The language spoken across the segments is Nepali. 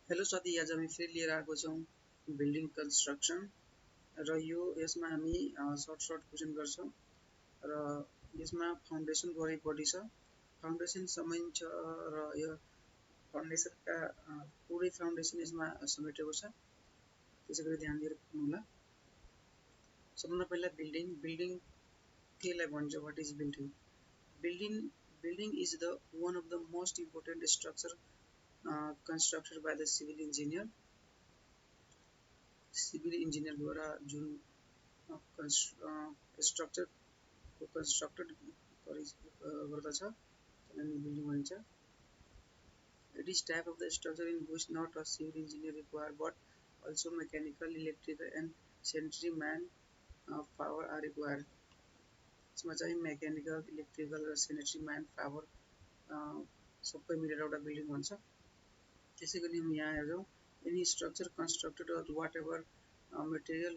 हेलो साथी, आज हामी फेरि लिएर आएको छौँ बिल्डिङ कन्स्ट्रक्सन र यसमा हामी सर्ट क्वेसन गर्छौँ र यसमा फाउन्डेसन बढी छ। फाउन्डेसन समेट्छ र यो फाउन्डेसनका पुरै फाउन्डेसन यसमा समेटेको छ। त्यसैगरी ध्यान दिएर पढ्नुहोला। सबभन्दा पहिला बिल्डिङ केलाई भन्छ? What is building? Building is the one of the most important structure constructed by the civil engineer द्वारा जुन स्ट्रक्चर constructed गर्दछ त्यसलाई बिल्डिङ भनिन्छ। It is type of the structure in which not a civil engineer required but also mechanical, electrical and sanitary man power are required. यसमा चाहिँ मेकानिकल, इलेक्ट्रिकल र सेनेटरी मैन पावर सबै मिलेर एउटा बिल्डिङ भन्छ। त्यसैगरी हामी यहाँ हेर्छौँ, any structure constructed or whatever material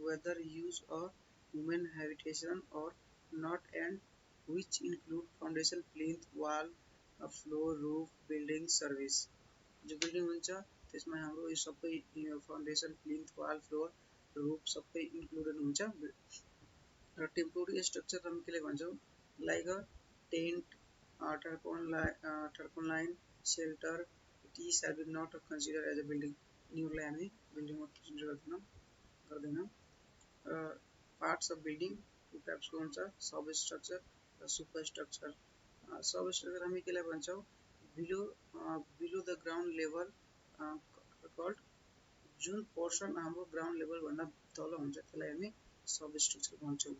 whether used or human habitation or not and which include foundation, plinth, wall, floor, roof, building, service। जो बिल्डिङ हुन्छ त्यसमा हाम्रो यो सबै foundation, plinth, wall, floor, roof सबै इन्क्लुडेड हुन्छ। र टेम्पोररी स्ट्रक्चर हामी केलाई भन्छौँ? Like a tent, tarpaulin, shelter, these are not considered as a building। यिनीहरूलाई हामी बिल्डिङमा कन्सिडर गर्दैनौँ। पार्ट्स अफ बिल्डिङ टु टाइप्सको हुन्छ, सब स्ट्रक्चर र सुपर स्ट्रक्चर। सब स्ट्रक्चर हामी केलाई भन्छौँ? Below the ground level called, जुन पोर्सन हाम्रो ग्राउन्ड लेभल भन्दा तल हुन्छ त्यसलाई हामी सब स्ट्रक्चर भन्छौँ।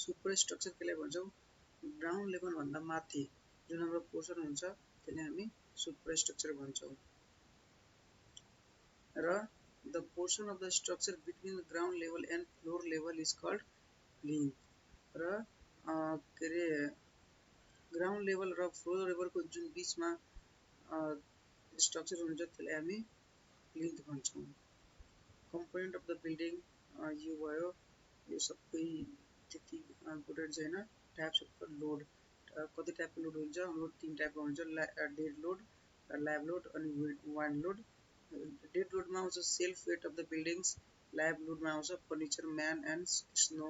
सुपर स्ट्रक्चर केलाई भन्छौँ? ग्राउन्ड लेभल भन्दा माथि जुन हाम्रो पोर्सन हुन्छ त्यसलाई हामी सुपर स्ट्रक्चर भन्छौँ। र the portion of the structure between the ground level and floor level is called plinth. र के अरे ग्राउन्ड लेभल र फ्लोर लेभलको जुन बिचमा स्ट्रक्चर हुन्छ त्यसलाई हामी प्लिन्थ भन्छौँ। कम्पोनेन्ट अफ द बिल्डिङ यो भयो, यो सबै त्यति इम्पोर्टेन्ट छैन। टाइप्स अफ लोड, कति टाइपको लोड हुन्छ? हाम्रो 3 टाइपको हुन्छ, डेड लोड, ल्याब लोड अनि वाइन्ड लोड। डेड लोडमा आउँछ self weight of the buildings, live लोडमा आउँछ furniture, man and snow.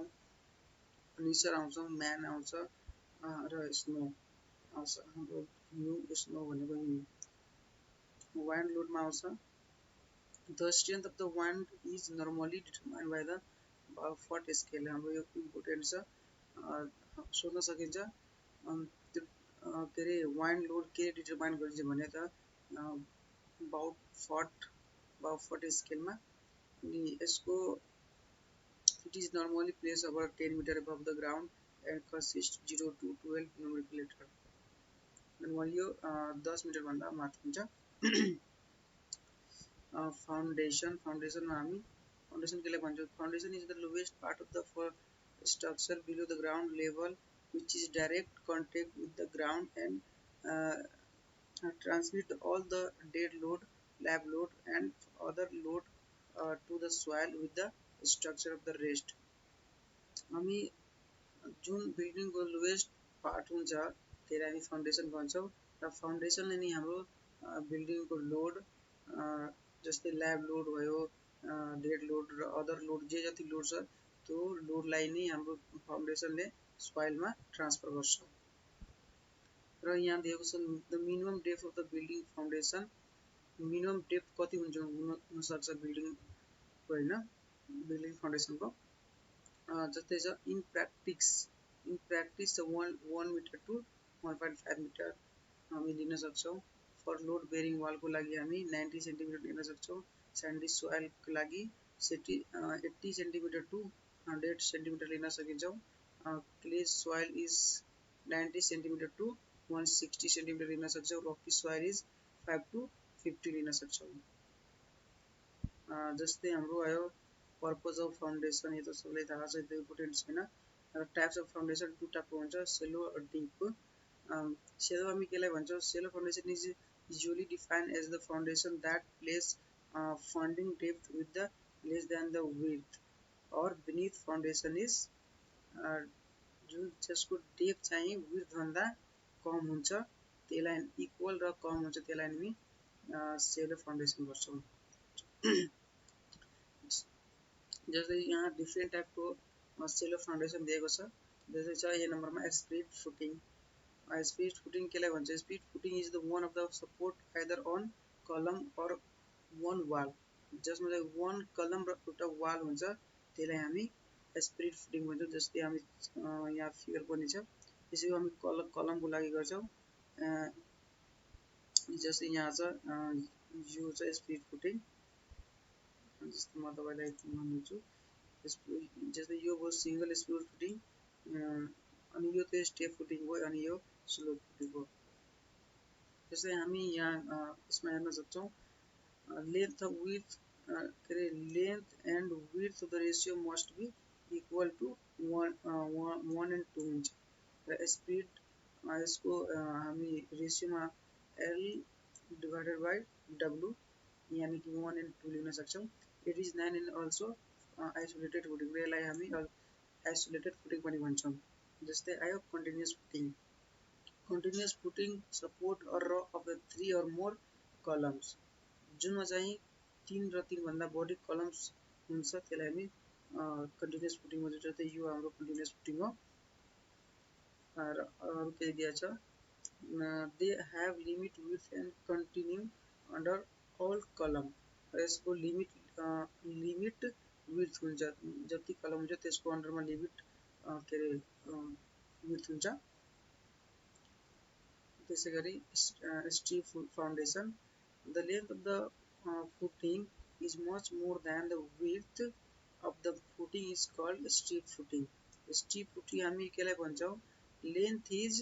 Furniture आउँछ, म्यान आउँछ र स्नो आउँछ, हाम्रो स्नो भनेको हिउँ। वाइन्ड लोडमा आउँछ the strength of the wind is normally determined by the PART scale। हाम्रो यो इम्पोर्टेन्ट छ, सोध्न सकिन्छ। त्यो के अरे वाइन्ड लोड के डिटरमाइन गरिन्छ भने त बाउट स्केलमा। अनि यसको it is normally place over 10 metre above the ground and consist 0 to 12 न्युमेरिकल। नर्मली यो 10 मिटर भन्दा माथि हुन्छ। फाउन्डेसन हामी फाउन्डेसन केलाई भन्छौँ? Foundation is the lowest part of the structure below the ground level which is direct contact with the ground and transmit all the dead load, lab load and other load to the soil with the structure of the rest। हामी जुन बिल्डिङको लोवेस्ट पार्ट हुन्छ त्यसलाई हामी फाउन्डेसन भन्छौँ र फाउन्डेसनले नि हाम्रो बिल्डिङको लोड जस्तै ल्याब लोड भयो, डेड लोड र अदर लोड जे जति लोड छ त्यो लोडलाई नै हाम्रो फाउन्डेसनले सोइलमा ट्रान्सफर गर्छ। र यहाँ दिएको छ the minimum depth of the building foundation. Minimum depth कति हुनसक्छ बिल्डिङको होइन, बिल्डिङ फाउन्डेसनको? जस्तै छ in practice 1 metre to 1.5 metre हामी लिन सक्छौँ। फर लोड बेरिङ वालको लागि हामी 90 सेन्टिमिटर लिन सक्छौँ। स्यान्डी सोइलको लागि 80 सेन्टिमिटर टु 100 सेन्टिमिटर लिन सकिन्छौँ। Clay soil is 90 centimetre to 160 centimetre लिन सक्छौँ। रकी सोइल इज 5 to 50 लिन सक्छौँ। जस्तै हाम्रो आयो पर्पज अफ फाउन्डेसन, यो त सबैलाई थाहा छ, त्यो इम्पोर्टेन्ट छैन। टाइप्स अफ फाउन्डेसन 2 टाइपको हुन्छ, सेलो र डिप। सेलो हामी केलाई भन्छौँ? Shallow foundation is usually defined as the foundation that place funding depth with the less than the width or beneath foundation is जुन जसको डेप्थ चाहिँ विड्थ भन्दा कम हुन्छ त्यसलाई इक्वल र कम हुन्छ त्यसलाई हामी सेलो फाउन्डेसन गर्छौँ। जस्तै यहाँ डिफ्रेन्ट टाइपको सेलो फाउन्डेसन दिएको छ। जस्तै छ ए नम्बरमा स्प्लिट फुटिङ। स्प्लिट फुटिङ केलाई भन्छ? Split footing is the one of the support either on column or one wall, जसमा चाहिँ वान कलम र एउटा वाल हुन्छ, त्यसलाई हामी स्प्लिट फुटिङ भन्छौँ। जस्तै हामी यहाँ फिगर पनि छ, त्यसै हामी कलमको लागि गर्छौँ। जस्तै यहाँ छ यो छ स्प्लिट फुटिङ। जस्तै म तपाईँलाई भन्छु, जस्तै यो भयो सिङ्गल स्प्लिट फुटिङ, अनि यो चाहिँ स्टेप फुटिङ भयो, अनि यो स्लोप फुटिङ भयो। जस्तै हामी यहाँ यसमा हेर्न सक्छौँ लेन्थ विथ के अरे length and width the ratio must be equal to 1 and 2 हुन्छ। र स्पिड यसको हामी रेसियोमा एल डिभाइडेड बाई डब्लु यानि कि 1 and 2 लेख्न सक्छौँ। It is 9 and also isolated footing, र यसलाई हामी आइसोलेटेड फुटिङ पनि भन्छौँ। जस्तै आयो continuous footing. Continuous footing support or र of the 3 or more columns, जुनमा चाहिँ 3 र 3 भन्दा बढी कलम्स हुन्छ, त्यसलाई हामी कन्टिन्युस फुटिङ भन्छौँ। जस्तै यो हाम्रो कन्टिन्युस फुटिङ हो। र अरू केही दिएको छ, they have limit with and continue under all column. यसको लिमिट विथ हुन्छ, जति कलम हुन्छ त्यसको अन्डरमा लिमिट के अरे विथ हुन्छ। त्यसै गरी stiff foundation, the length of the footing is much more than the width of the footing is called stiff footing. Stiff footing हामी केलाई भन्छौँ? Length is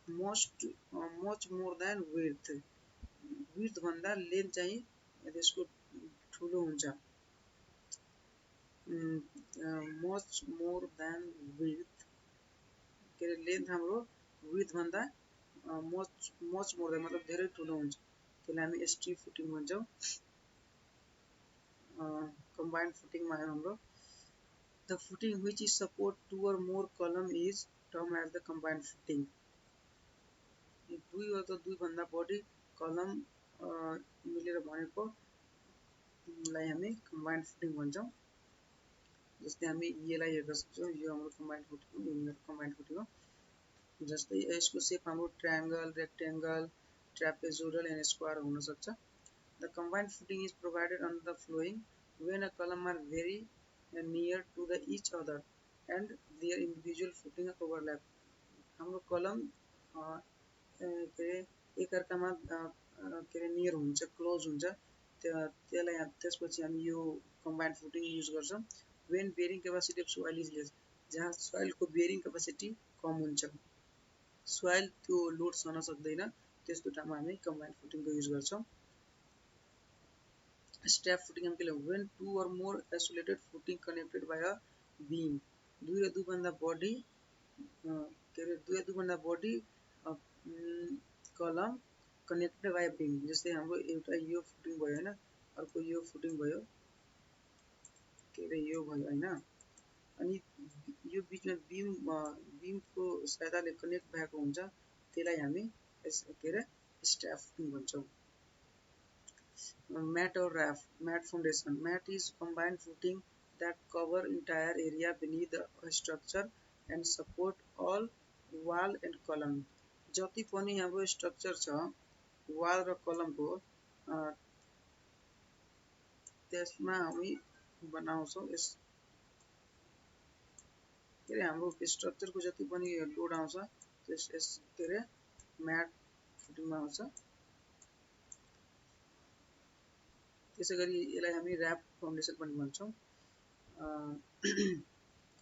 much more than width, width भन्दा लेन्थ चाहिँ त्यसको ठुलो हुन्छ। मच मोर देन विड्थ के अरे लेन्थ हाम्रो विड्थ भन्दा मच मोर देन मतलब धेरै ठुलो हुन्छ, त्यसलाई हामी स्टिफ फुटिङ भन्छौँ। कम्बाइन्ड फुटिङमा आयो हाम्रो the footing which is support 2 or more column is termed as the combined footing। दुई वा त दुई भन्दा बढी कलम मिलेर बनेको लाई हामी कम्बाइन्ड फुटिङ भन्छौँ। जस्तै हामी यसलाई हेर्न सक्छौँ, यो हाम्रो कम्बाइन्ड फुटिङ हो, यो मेरो कम्बाइन्ड फुटिङ हो। जस्तै यसको सेप हाम्रो triangle, rectangle, trapezoidal and square हुन सक्छ। The combined footing is provided on the following when a column are very near to the each other and their individual footing overlap। हाम्रो कलम के अरे एकअर्कामा के अरे नियर हुन्छ, क्लोज हुन्छ, त्यसलाई त्यसपछि हामी यो कम्बाइन्ड फुटिङ युज गर्छौँ। when bearing capacity of soil is less, जहाँ सोइलको बेरिङ क्यापासिटी कम हुन्छ, सोइल त्यो लोड सहन सक्दैन, त्यस्तो ठाउँमा हामी कम्बाइन्ड फुटिङको युज गर्छौँ। स्टेप फुटिङ हम के लिए when 2 or more isolated footing connected by a beam, दुई र दुई भन्दा बढी के अरे दुई दुई भन्दा बढी कलम कनेक्टेड बाई बीम। जस्तै हाम्रो एउटा यो फुटिङ भयो हैन, अर्को यो फुटिङ भयो, के अरे यो भयो हैन, अनि यो बीचमा बीमको सहायताले कनेक्ट भएको हुन्छ, त्यसलाई हामी के अरे स्टेप फुटिङ भन्छौँ। Mat or raft, mat foundation. Mat is combined footing that cover entire area beneath the structure and support all wall and column। जति पनि हाम्रो स्ट्रक्चर छ वाल र कलमको त्यसमा हामी बनाउँछौँ यस के अरे हाम्रो स्ट्रक्चरको जति पनि लोड आउँछ त्यस के अरे म्याट फुटिङमा आउँछ। त्यसै गरी यसलाई हामी ऱ्याप फाउन्डेसन पनि भन्छौँ।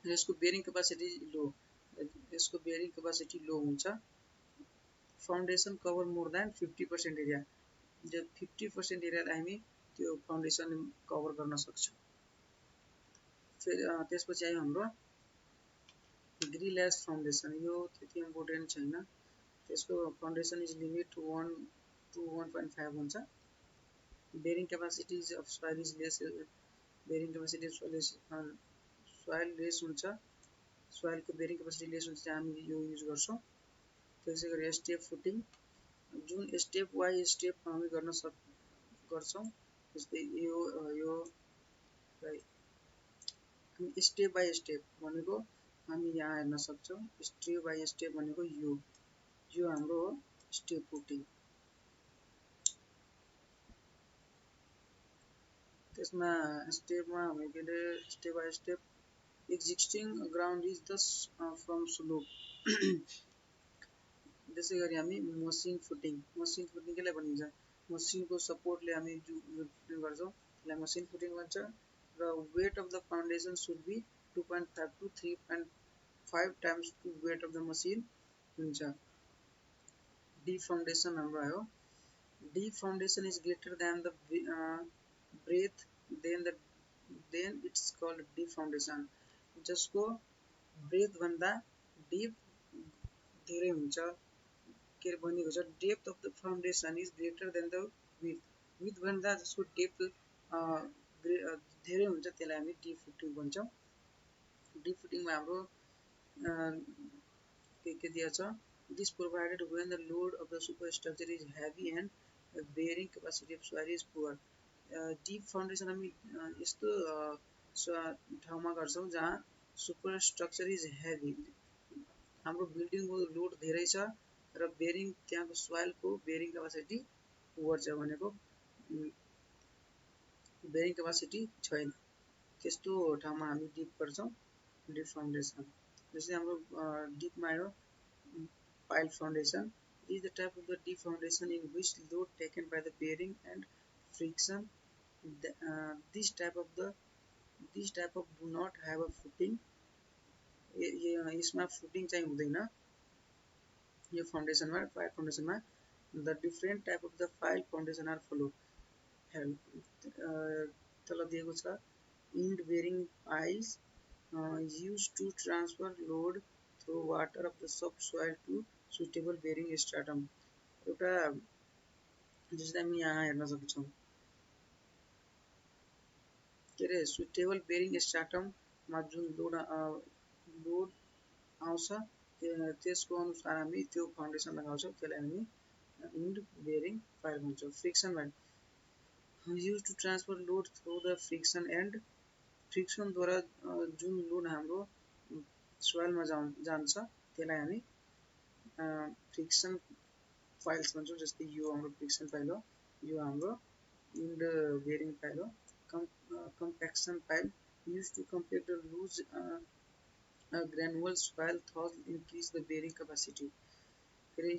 यसको बेरिङ क्यापासिटी लो, यसको बेरिङ क्यापासिटी लो हुन्छ। Foundation cover more than 50% area, जो 50% एरियालाई हामी त्यो फाउन्डेसन कभर गर्न सक्छौँ। फेरि त्यसपछि आयो हाम्रो ग्रिलेस फाउन्डेसन, यो त्यति इम्पोर्टेन्ट छैन, त्यसको फाउन्डेसन इज लिमिट 1 to 1.5 हुन्छ। bearing capacity of soil is less, bearing capacity of soil is soil less हुन्छ, soil को bearing capacity less हुन्छ, हामी यो युज गर्छौँ। त्यसै गरी स्टेप फुटिङ, जुन स्टेप वाइज स्टेप हामी गर्न गर्छौं जस्तै यो हामी स्टेप बाइ स्टेप भनेको हामी यहाँ हेर्न सक्छौं स्टेप बाइ स्टेप भनेको यो हाम्रो हो स्टेप पुटिङ त्यसमा स्टेपमा हामी के अरे step by step existing ground is the from slope त्यसै गरी हामी मसिन फुटिङ केलाई भनिन्छ मसिनको सपोर्टले हामी गर्छौं त्यसलाई मसिन फुटिङ भन्छ र weight of the foundation should be 2.5 to 3.5 times to weight of the machine हुन्छ deep foundation हाम्रो आयो deep foundation is greater than the breadth then it's called deep foundation जसको breadth भन्दा deep धेरै हुन्छ के भनेको छ depth of the foundation is greater than the with भन्दा जसको डेप्थ धेरै हुन्छ त्यसलाई हामी डीप फुटिङ भन्छौं डीप फुटिङमा हाम्रो के दिएको छ it is provided when the load of the superstructure is heavy and bearing capacity of soil is poor deep foundation हामी यस्तो ठाउँमा गर्छौं जहाँ सुपरस्ट्रक्चर इज हेभी हाम्रो बिल्डिङको लोड धेरै छ र बेयरिङ त्यहाँको सोइलको बेयरिङ क्यापासिटी पुअर छ भनेको बेयरिङ क्यापासिटी छैन त्यस्तो ठाउँमा हामी डिप गर्छौं डिप फाउन्डेसन जस्तै हाम्रो डिपमा आयो pile foundation is the type of the deep foundation in which load taken by the bearing and friction this type of do not have a footing यसमा फुटिङ चाहिँ हुँदैन यो फाउन्डेसनमा पाइल फाउन्डेसनमा the different type of the pile foundation are follow तल दिएको छ end bearing piles used to transfer load through water of the subsoil to suitable bearing stratum एउटा जस्तै हामी यहाँ हेर्न सक्छौं के रे सुटेबल बेयरिङ स्ट्राटममा जुन लोड आउँछ त्यसको अनुसार हामी त्यो फाउन्डेसन लगाउँछौं त्यसलाई हामी इन्ड बेयरिङ पाइल भन्छौं friction pile used to transfer load through the friction and friction द्वारा जुन लोड हाम्रो सोइलमा जान्छ त्यसलाई हामी फ्रिक्सन पाइल्स भन्छौं जस्तै यो हाम्रो फ्रिक्सन पाइल हो यो हाम्रो इन्ड बेयरिङ पाइल हो compaction pile used to compact the loose granule soil thus increase the bearing capacity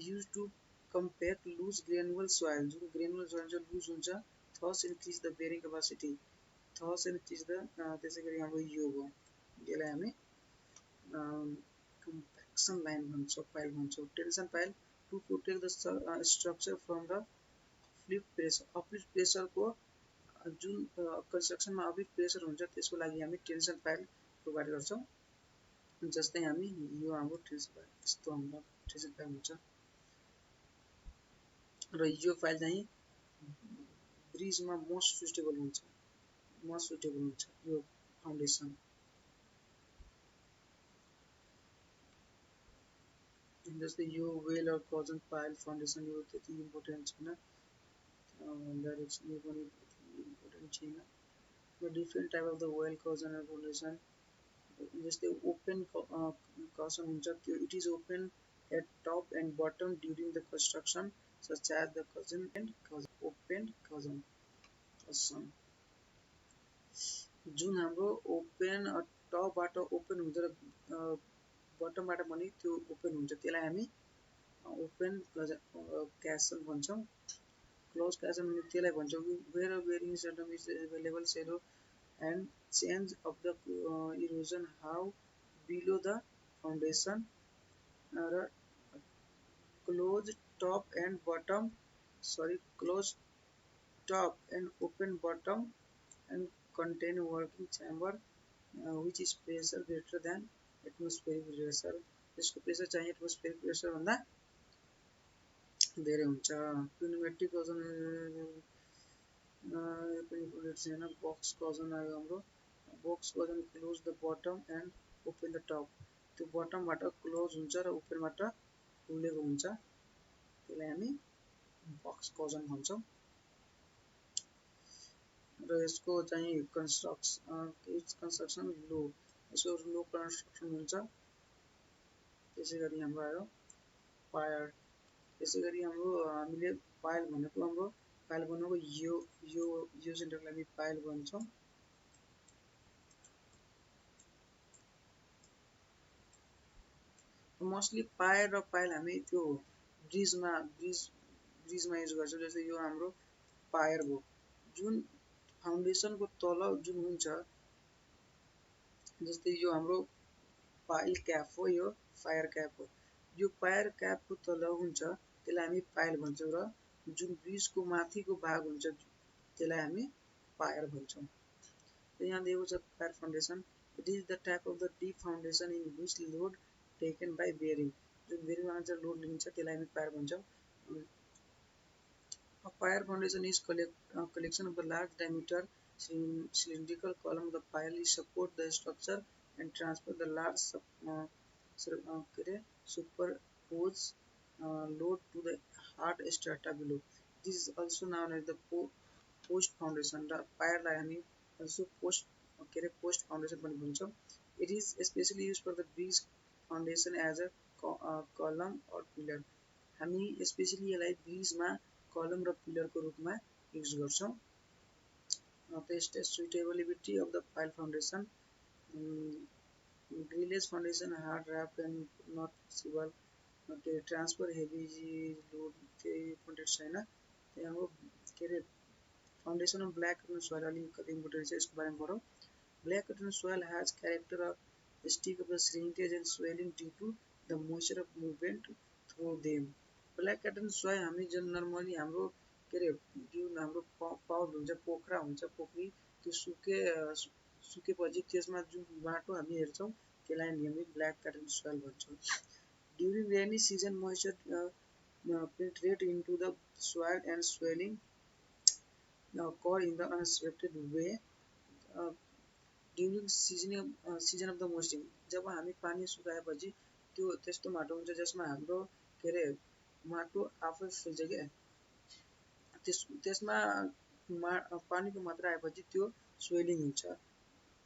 used to compact loose granule soil जुन granule soil जो लूज हुन्छ thus increase the bearing capacity thus increase the त्यसै गरी हाम्रो यो हो यसलाई हामी compaction line भन्छौं pile भन्छौं tension pile to protect the structure from the uplift pressure को जुन कन्स्ट्रक्सनमा अपिक प्रेसर हुन्छ त्यसको लागि हामी टेन्सन पाइल प्रोभाइड गर्छौं जस्तै हामी यो हाम्रो टेन्सन पाइल यस्तो हाम्रो टेन्सन पाइल हुन्छ र यो फाइल चाहिँ ब्रिजमा मोस्ट सुटेबल हुन्छ यो फाउन्डेसन जस्तै यो well or caisson pile foundation यो त्यति इम्पोर्टेन्ट छैन डाइरेक्सन यो पनि important छैन the different type of the well cousin and foundation जस्तै ओपन cousin हुन्छ त्यो it is open at top and bottom during the construction such as the cousin and cousin open cousin जुन हाम्रो ओपन टप बाट ओपन हुन्छ र बटम बाट पनि त्यो ओपन हुन्छ त्यसलाई हामी ओपन क्यासल भन्छौं close castle त्यसलाई भन्छौं where a bearing system is available shallow and change of the erosion how below the foundation र close top and open bottom and contain working chamber which is pressure greater than atmospheric pressure यसको प्रेसर चाहिँ एटमोस्फियरिक प्रेसर भन्दा धेरै हुन्छ pneumatic cousin पनि इम्पोर्टेन्ट छैन बक्स cousin आयो हाम्रो box cousin close the bottom and open the top त्यो बटम बाट क्लोज हुन्छ र ओपन बाट खुलेको हुन्छ त्यसलाई हामी बक्स cousin भन्छौं र यसको चाहिँ कन्स्ट्रक्सन लो, यसको लो कन्स्ट्रक्सन हुन्छ। त्यसै गरी हाम्रो आयो पायर। त्यसै गरी हाम्रो हामीले पाइल भनेको हाम्रो पाइल बनाएको यो सेन्टरलाई हामी पाइल भन्छौँ। मोस्टली पायर र पाइल हामी त्यो ब्रिजमा युज गर्छौँ। जस्तै यो हाम्रो पायर भयो, जुन फाउन्डेसनको तल जुन हुन्छ, जस्तै यो हाम्रो पाइल क्याप हो, यो फायर क्याप हो। यो फायर क्यापको तल हुन्छ त्यसलाई हामी पाइल भन्छौँ, र जुन ब्रिजको माथिको भाग हुन्छ त्यसलाई हामी पायर भन्छौँ। यहाँ दिएको छ pier foundation. It is the type of the deep foundation in which load taken by bearing. जुन बेरिङमा लोड लिन्छ त्यसलाई हामी पायर भन्छौँ। A pier foundation is collection of the large diameter cylindrical column. The pile is support the structure and transfer the large superposed load to the hard strata below. This is also known as the post foundation. The pier line also post foundation पनि भन्छौँ। It is especially used for the bridge foundation as a column or pillar. हामी स्पेशली यसलाई ब्रिजमा कलम र पिलरको रूपमा युज गर्छौँ। Suitability of the pile foundation. Grillage foundation hard ऱ्याप एन्ड नट सिबल के ट्रान्सफर हेभी लोड केही इम्पोर्टेन्ट छैन। त्यही हाम्रो के अरे foundation of black cotton soil अलिक कति इम्पोर्टेन्ट छ यसको बारेमा पढौँ। Black cotton soil has character of stick of the shrinkage and swelling due to the moisture of movement through them. Black cotton soil हामी जुन नर्मली हाम्रो के अरे जुन हाम्रो पाउड हुन्छ, पोखरा हुन्छ, पोखरी, त्यो सुकेपछि त्यसमा जुन माटो हामी हेर्छौँ त्यसलाई हामी ब्ल्याक कटन सोइल भन्छौँ। During rainy season moisture penetrate into the soil and swelling occur in the unexpected way during season of the moisture. जब हामी पानी सुकाएपछि त्यो त्यस्तो माटो हुन्छ जसमा हाम्रो के अरे माटो आफै फुल्छ क्या, त्यसमा पानीको मात्रा आएपछि त्यो स्वेलिङ हुन्छ,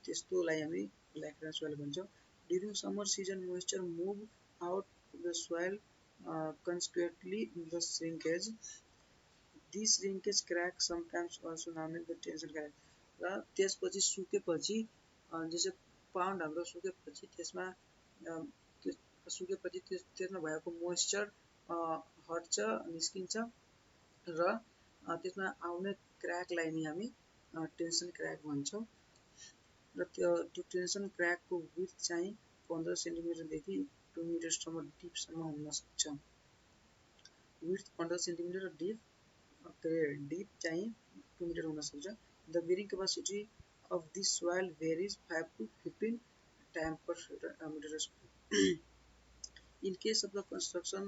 त्यस्तोलाई हामी ब्ल्याक कटन सोइल भन्छौँ। During summer season moisture move out the soil consequently the shrinkage. This shrinkage crack sometimes also known as the tension crack. र त्यसपछि सुकेपछि जस्तै पाउन्ड हाम्रो सुकेपछि त्यसमा त्यसमा भएको मोइस्चर हट्छ, निस्किन्छ र त्यसमा आउने क्र्याकलाई नि हामी टेन्सन क्र्याक भन्छौँ। र त्यो टेन्सन क्र्याकको विड्थ चाहिँ 15 सेन्टिमिटरदेखि 2 मिटरसम्म डिपसम्म हुन सक्छ। विड्थ 15 सेन्टिमिटर र डिप चाहिँ 2 मिटर हुन सक्छ। The bearing capacity of this soil varies 5 to 15 time per metre square. In case of the construction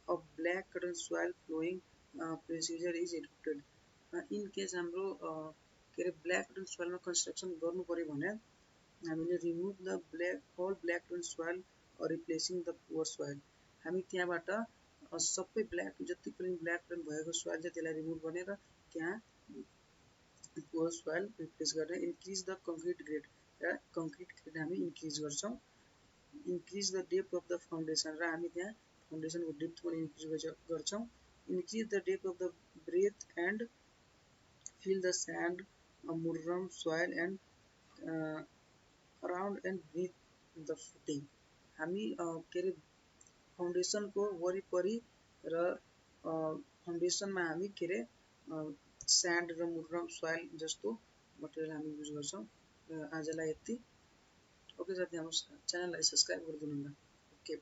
of black cotton soil flowing procedure is adapted. In case हाम्रो के अरे ब्ल्याक कटन सोइलमा कन्स्ट्रक्सन गर्नु पऱ्यो भने हामीले remove the whole black cotton soil replacing the poor soil. हामी त्यहाँबाट सबै जति पनि ब्ल्याक कटन भएको सोइल छ त्यसलाई रिमुभ गर्ने र त्यहाँ पुवर सोइल रिप्लेस गर्ने। इन्क्रिज द कङ्क्रिट ग्रेड, र कङ्क्रिट ग्रेड हामी इन्क्रिज गर्छौँ। Increase the depth of the foundation, र हामी त्यहाँ फाउन्डेसनको डेप्थ पनि इन्क्रिज गर्छौँ। Increase the depth of the breadth and fill the sand murrum soil and around and beneath the footing. हामी के अरे फाउन्डेसनको वरिपरि र फाउन्डेसनमा हामी के अरे स्यान्ड र मुर्रम सोइल जस्तो मटेरियल हामी युज गर्छौँ। आजलाई यति। ओके साथी, हाम्रो च्यानललाई सब्सक्राइब गरिदिनु होला। ओके।